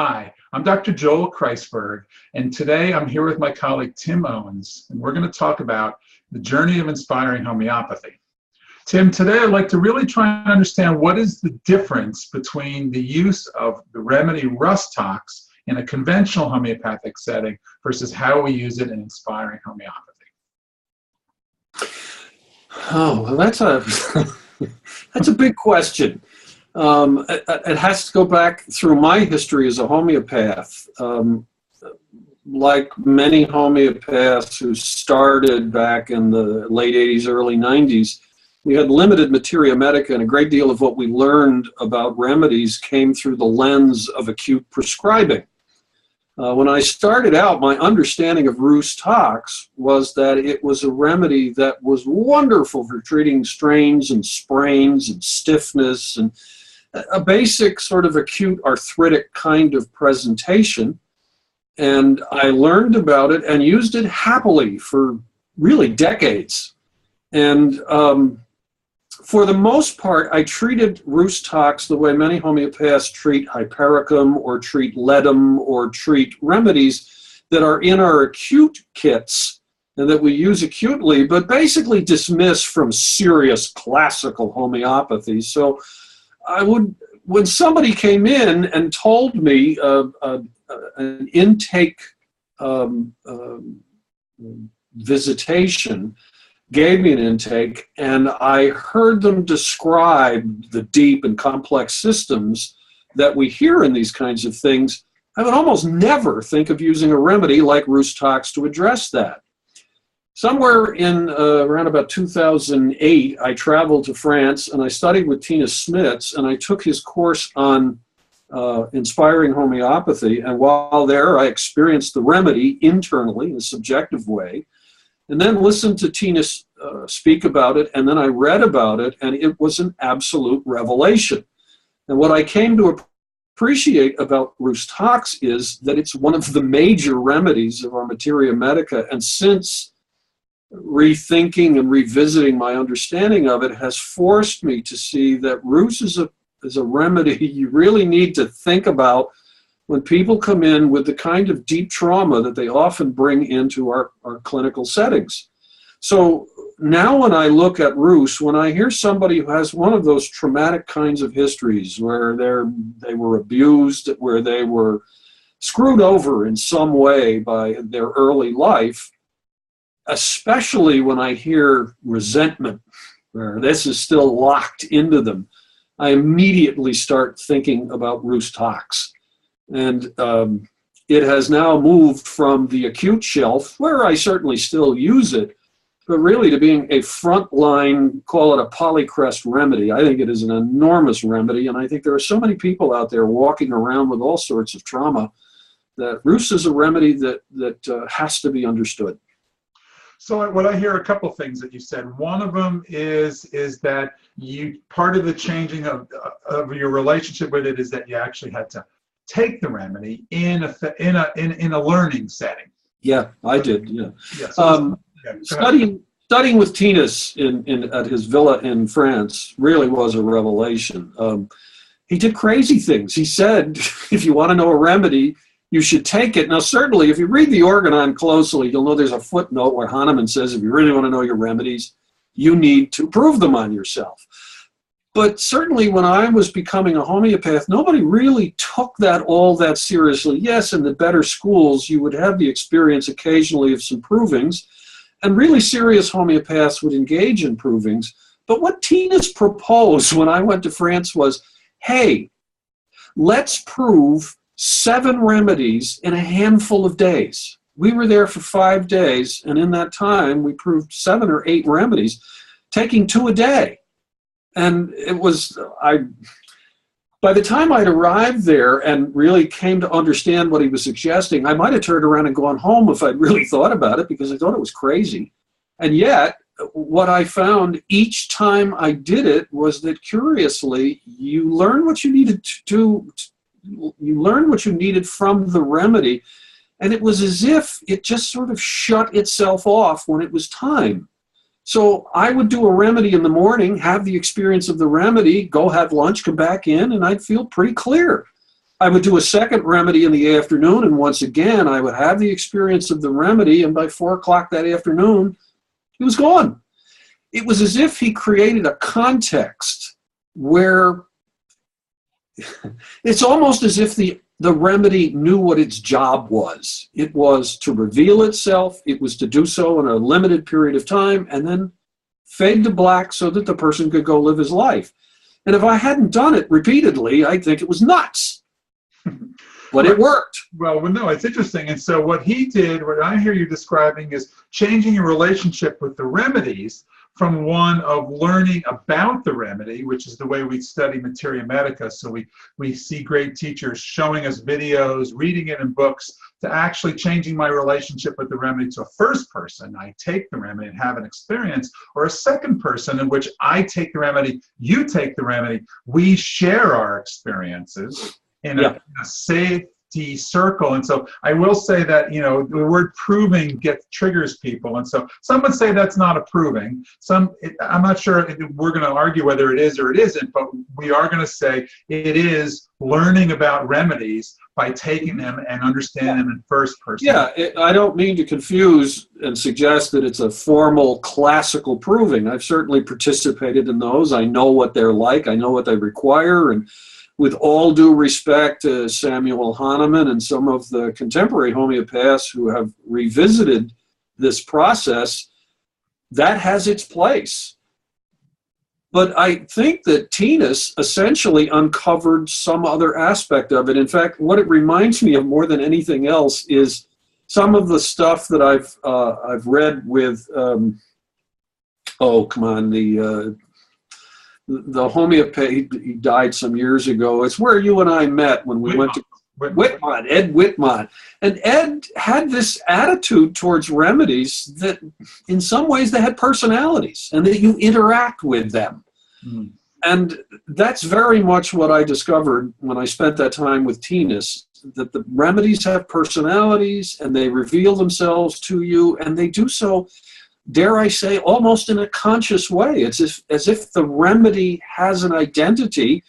Hi, I'm Dr. Joel Kreisberg, and today I'm here with my colleague Tim Owens, and we're going to talk about the journey of inspiring homeopathy. Tim, today I'd like to really try and understand what is the difference between the use of the remedy Rhus tox in a conventional homeopathic setting versus how we use it in inspiring homeopathy. Oh, well, that's a big question. It has to go back through my history as a homeopath. Like many homeopaths who started back in the late 80s, early 90s, we had limited materia medica, and a great deal of what we learned about remedies came through the lens of acute prescribing. When I started out, my understanding of Rhus tox was that it was a remedy that was wonderful for treating strains and sprains and stiffness and a basic sort of acute arthritic kind of presentation. And I learned about it and used it happily for really decades. And for the most part, I treated Rhus tox the way many homeopaths treat hypericum or treat ledum or treat remedies that are in our acute kits and that we use acutely, but basically dismiss from serious classical homeopathy. So I would, when somebody came in and told me an intake visitation, gave me an intake, and I heard them describe the deep and complex systems that we hear in these kinds of things, I would almost never think of using a remedy like Rhus tox to address that. Somewhere in around about 2008, I traveled to France and I studied with Tina Smits, and I took his course on inspiring homeopathy. And while there, I experienced the remedy internally in a subjective way, and then listened to Tina speak about it, and then I read about it, and it was an absolute revelation. And what I came to appreciate about Rhus tox is that it's one of the major remedies of our materia medica, and since rethinking and revisiting my understanding of it has forced me to see that Rhus is a remedy you really need to think about when people come in with the kind of deep trauma that they often bring into our clinical settings. So now when I look at Rhus, when I hear somebody who has one of those traumatic kinds of histories where they were abused, where they were screwed over in some way by their early life, especially when I hear resentment, where this is still locked into them, I immediately start thinking about Rhus tox. And it has now moved from the acute shelf, where I certainly still use it, but really to being a frontline, call it a polycrest remedy. I think it is an enormous remedy, and I think there are so many people out there walking around with all sorts of trauma that Rhus is a remedy that has to be understood. So what I hear a couple things that you said. One of them is that part of the changing of your relationship with it is that you actually had to take the remedy in a learning setting. Yeah, I did. Yeah. Yeah, studying with Tinas at his villa in France really was a revelation. He did crazy things. He said, if you want to know a remedy, you should take it. Now, certainly, if you read the Organon closely, you'll know there's a footnote where Hahnemann says, if you really want to know your remedies, you need to prove them on yourself. But certainly when I was becoming a homeopath, nobody really took that all that seriously. Yes, in the better schools, you would have the experience occasionally of some provings, and really serious homeopaths would engage in provings. But what Tina's proposed when I went to France was, hey, let's prove 7 remedies in a handful of days. We were there for 5 days, and in that time, we proved 7 or 8 remedies, taking 2 a day. And it was, by the time I'd arrived there and really came to understand what he was suggesting, I might have turned around and gone home if I'd really thought about it, because I thought it was crazy. And yet, what I found each time I did it was that, curiously, you learn what you needed to do. You learned what you needed from the remedy, and it was as if it just sort of shut itself off when it was time. So I would do a remedy in the morning, have the experience of the remedy, go have lunch, come back in, and I'd feel pretty clear. I would do a second remedy in the afternoon, and once again, I would have the experience of the remedy, and by 4 o'clock that afternoon, he was gone. It was as if he created a context where it's almost as if the remedy knew what its job was. It was to reveal itself. It was to do so in a limited period of time and then fade to black so that the person could go live his life. And if I hadn't done it repeatedly, I'd think it was nuts. But it worked. Well, no, it's interesting. And so what he did, what I hear you describing, is changing your relationship with the remedies from one of learning about the remedy, which is the way we study materia medica. So we see great teachers showing us videos, reading it in books, to actually changing my relationship with the remedy to a first person. I take the remedy and have an experience, or a second person in which I take the remedy, you take the remedy, we share our experiences in a safety circle. And so I will say that, you know, the word proving triggers people. And so some would say that's not approving. I'm not sure if we're going to argue whether it is or it isn't, but we are going to say it is learning about remedies by taking them and understanding them in first person. Yeah, I don't mean to confuse and suggest that it's a formal classical proving. I've certainly participated in those. I know what they're like. I know what they require. And with all due respect to Samuel Hahnemann and some of the contemporary homeopaths who have revisited this process, that has its place. But I think that Teenis essentially uncovered some other aspect of it. In fact, what it reminds me of more than anything else is some of the stuff that I've read with, the homeopath, he died some years ago. It's where you and I met when we went to Whitmont, Ed Whitmont. And Ed had this attitude towards remedies that in some ways they had personalities and that you interact with them. Mm. And that's very much what I discovered when I spent that time with Teenis, that the remedies have personalities and they reveal themselves to you, and they do so, dare I say, almost in a conscious way. It's as if the remedy has an identity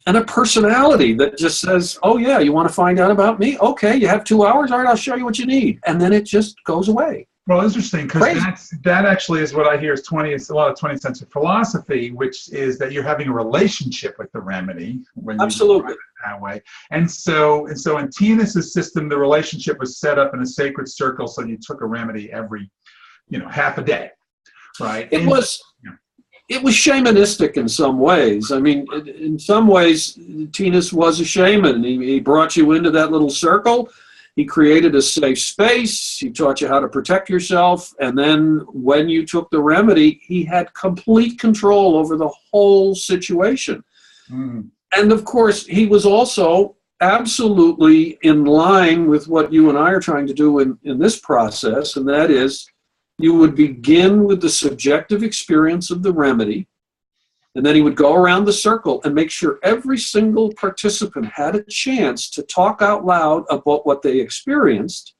and a personality that just says, oh yeah, you want to find out about me? Okay, you have 2 hours? All right, I'll show you what you need. And then it just goes away. Well, interesting, because that actually is what I hear is a lot of 20th century philosophy, which is that you're having a relationship with the remedy when you describe it that way. And so in Teenis' system, the relationship was set up in a sacred circle, so you took a remedy every half a day, right? It was shamanistic in some ways. I mean, in some ways, Teenis was a shaman. He brought you into that little circle. He created a safe space. He taught you how to protect yourself. And then when you took the remedy, he had complete control over the whole situation. Mm. And of course, he was also absolutely in line with what you and I are trying to do in this process, and that is, you would begin with the subjective experience of the remedy, and then he would go around the circle and make sure every single participant had a chance to talk out loud about what they experienced.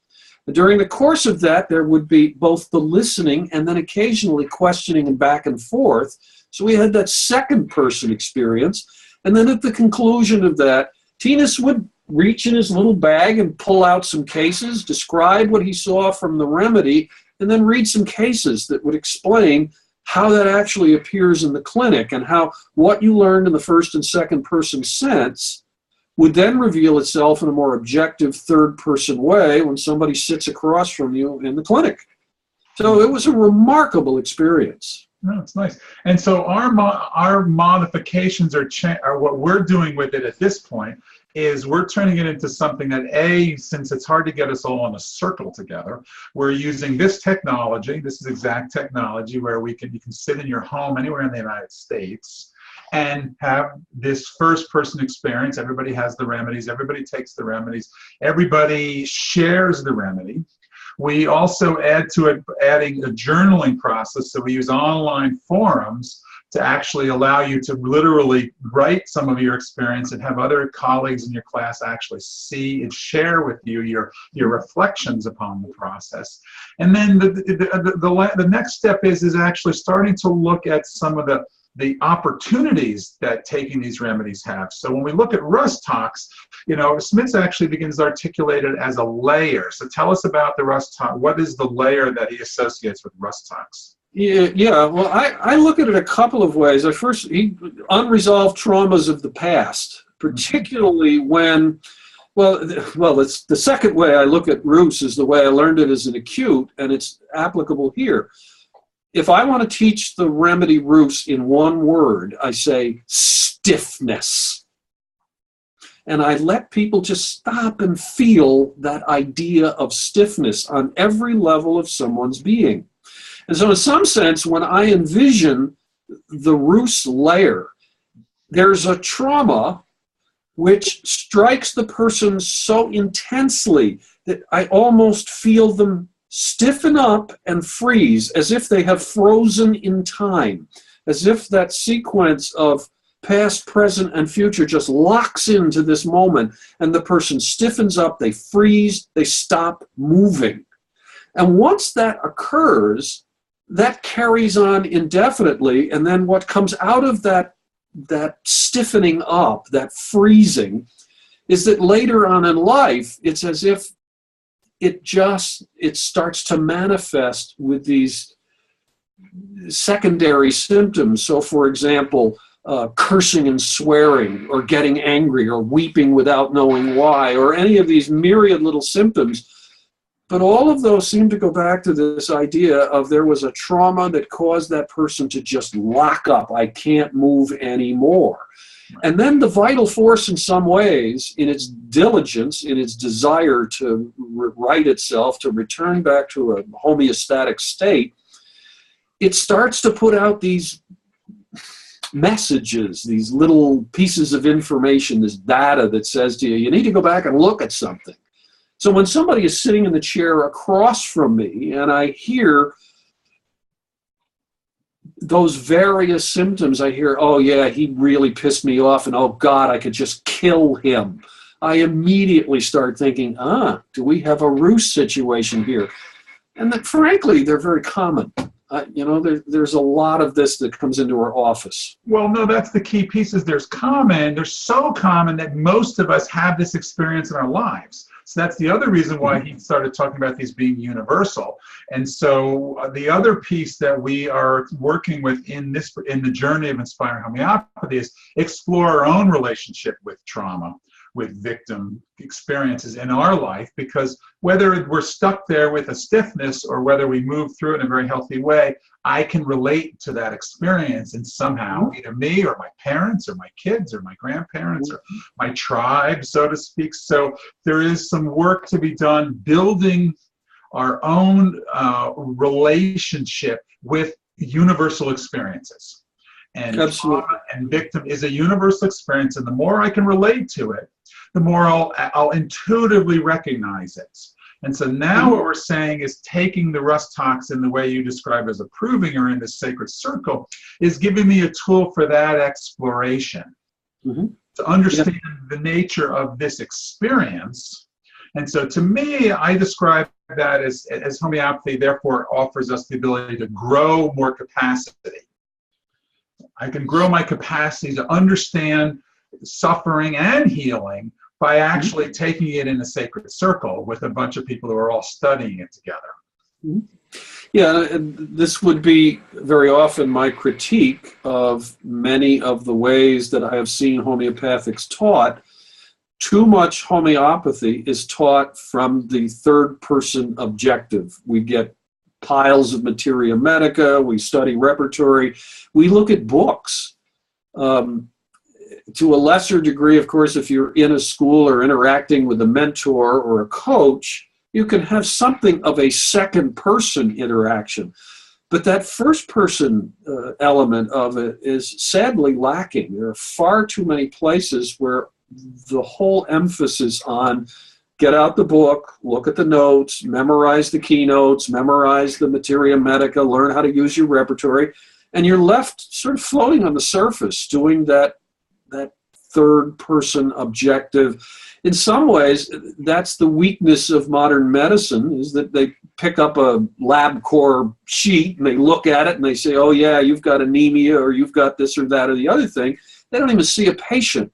And during the course of that, there would be both the listening and then occasionally questioning and back and forth. So we had that second person experience. And then at the conclusion of that, Teenis would reach in his little bag and pull out some cases, describe what he saw from the remedy, and then read some cases that would explain how that actually appears in the clinic, and how what you learned in the first and second person sense would then reveal itself in a more objective third person way when somebody sits across from you in the clinic. So it was a remarkable experience. Oh, it's nice. And so our modifications are what we're doing with it at this point is we're turning it into something that, since it's hard to get us all in a circle together, we're using this technology. This is exact technology where you can sit in your home anywhere in the United States and have this first person experience. Everybody has the remedies. Everybody takes the remedies. Everybody shares the remedy. We also add to it, adding a journaling process. So we use online forums to actually allow you to literally write some of your experience and have other colleagues in your class actually see and share with you your reflections upon the process. And then the next step is actually starting to look at some of the opportunities that taking these remedies have. So when we look at Rhus tox, Smith actually begins to articulate it as a layer. So tell us about the Rhus tox. What is the layer that he associates with Rhus tox? Yeah. Well, I look at it a couple of ways. Unresolved traumas of the past, particularly when, it's the second way I look at Rhus is the way I learned it as an acute, and it's applicable here. If I want to teach the remedy Rhus in one word, I say stiffness. And I let people just stop and feel that idea of stiffness on every level of someone's being. And so in some sense, when I envision the Rhus layer, there's a trauma which strikes the person so intensely that I almost feel them stiffen up and freeze, as if they have frozen in time, as if that sequence of past, present, and future just locks into this moment, and the person stiffens up, they freeze, they stop moving. And once that occurs, that carries on indefinitely, and then what comes out of that stiffening up, that freezing, is that later on in life, it's as if it starts to manifest with these secondary symptoms. So, for example, cursing and swearing, or getting angry, or weeping without knowing why, or any of these myriad little symptoms. But all of those seem to go back to this idea of there was a trauma that caused that person to just lock up. I can't move anymore. And then the vital force in some ways, in its diligence, in its desire to right itself, to return back to a homeostatic state, it starts to put out these messages, these little pieces of information, this data that says to you, you need to go back and look at something. So when somebody is sitting in the chair across from me and I hear those various symptoms, I hear, oh yeah, he really pissed me off, and oh God, I could just kill him. I immediately start thinking, do we have a Rhus situation here? And that, frankly, they're very common. There's a lot of this that comes into our office. Well, no, that's the key piece is they're so common that most of us have this experience in our lives. So that's the other reason why he started talking about these being universal. And so the other piece that we are working with in the journey of inspiring homeopathy is explore our own relationship with trauma, with victim experiences in our life, because whether we're stuck there with a stiffness or whether we move through it in a very healthy way, I can relate to that experience, and somehow either me or my parents or my kids or my grandparents or my tribe, so to speak. So there is some work to be done building our own relationship with universal experiences. And trauma and victim is a universal experience, and the more I can relate to it, the more I'll intuitively recognize it. And so now what we're saying is taking the Rhus tox in the way you describe as approving or in the sacred circle is giving me a tool for that exploration, to understand the nature of this experience. And so to me, I describe that as homeopathy therefore offers us the ability to grow more capacity. I can grow my capacity to understand suffering and healing by actually taking it in a sacred circle with a bunch of people who are all studying it together. Yeah, this would be very often my critique of many of the ways that I have seen homeopathics taught. Too much homeopathy is taught from the third-person objective. We get piles of materia medica, we study repertory, we look at books. To a lesser degree, of course, if you're in a school or interacting with a mentor or a coach, you can have something of a second-person interaction. But that first-person element of it is sadly lacking. There are far too many places where the whole emphasis on get out the book, look at the notes, memorize the keynotes, memorize the materia medica, learn how to use your repertory, and you're left sort of floating on the surface doing that third person objective. In some ways, that's the weakness of modern medicine, is that they pick up a LabCorp sheet and they look at it and they say, oh yeah, you've got anemia or you've got this or that or the other thing. They don't even see a patient.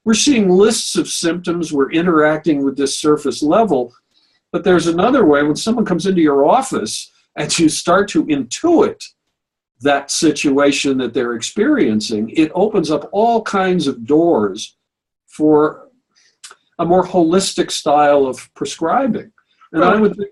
We're seeing lists of symptoms. We're interacting with this surface level. But there's another way. When someone comes into your office and you start to intuit that situation that they're experiencing, it opens up all kinds of doors for a more holistic style of prescribing. And I would think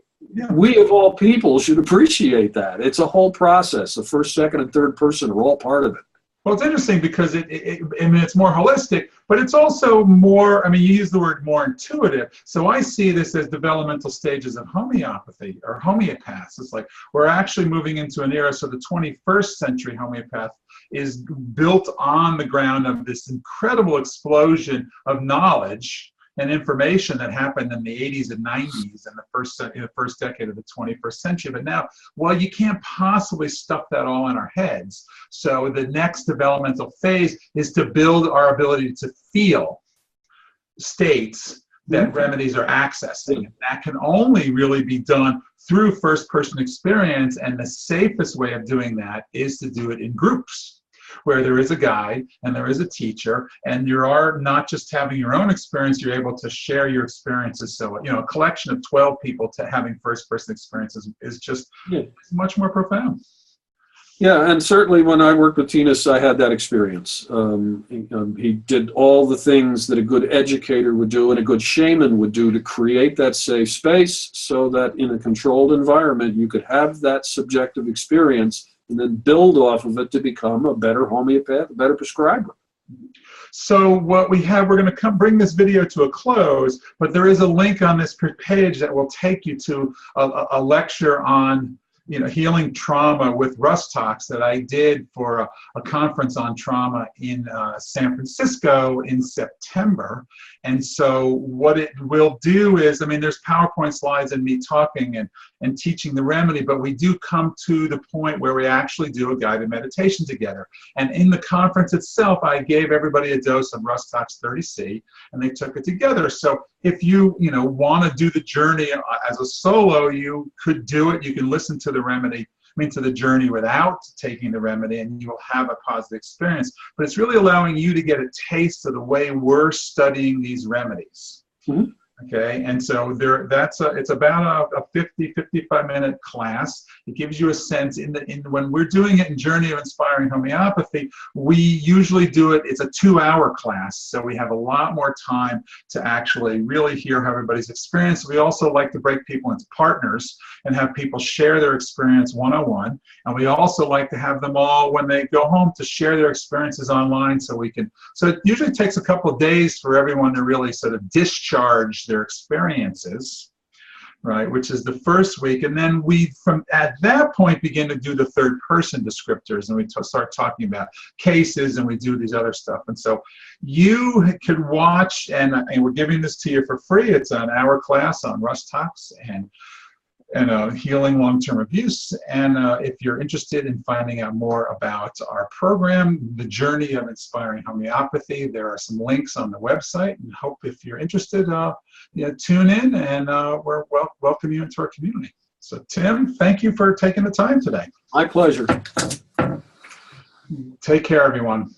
we of all people should appreciate that. It's a whole process. The first, second, and third person are all part of it. Well, it's interesting because I mean, it's more holistic, but it's also more, I mean, you use the word more intuitive. So I see this as developmental stages of homeopathy or homeopaths. It's like we're actually moving into an era. So the 21st century homeopath is built on the ground of this incredible explosion of knowledge and information that happened in the 80s and 90s and the first decade of the 21st century. But now, well, you can't possibly stuff that all in our heads. So the next developmental phase is to build our ability to feel states that remedies are accessing. And that can only really be done through first-person experience, and the safest way of doing that is to do it in groups, where there is a guide and there is a teacher, and you are not just having your own experience, you're able to share your experiences. So, you know, a collection of 12 people to having first-person experiences is just much more profound. Yeah, and certainly when I worked with Tinas, I had that experience. He did all the things that a good educator would do and a good shaman would do to create that safe space so that in a controlled environment, you could have that subjective experience and then build off of it to become a better homeopath, a better prescriber. So what we have, we're going to bring this video to a close, but there is a link on this page that will take you to a lecture on, you know, healing trauma with Rhus tox that I did for a conference on trauma in San Francisco in September. And so what it will do is, I mean, there's PowerPoint slides and me talking and teaching the remedy, but we do come to the point where we actually do a guided meditation together. And in the conference itself, I gave everybody a dose of Rhus tox 30C, and they took it together. So if you want to do the journey as a solo, you could do it. You can listen to the remedy, to the journey without taking the remedy, and you will have a positive experience. But it's really allowing you to get a taste of the way we're studying these remedies. Mm-hmm. Okay, and so it's about a 55 minute class. It gives you a sense when we're doing it in Journey of Inspiring Homeopathy, we usually do it, it's a 2-hour class, so we have a lot more time to actually really hear how everybody's experience. We also like to break people into partners and have people share their experience one-on-one, and we also like to have them all, when they go home, to share their experiences online so it usually takes a couple of days for everyone to really sort of discharge their experiences, right, which is the first week. And then we, at that point, begin to do the third person descriptors, and we start talking about cases, and we do these other stuff. And so you can watch, and we're giving this to you for free. It's an hour class on Rhus tox and healing long-term abuse. And if you're interested in finding out more about our program, The Journey of Inspiring Homeopathy, there are some links on the website. And hope, if you're interested, tune in, and we're welcome you into our community. So Tim, thank you for taking the time today. My pleasure. Take care, everyone.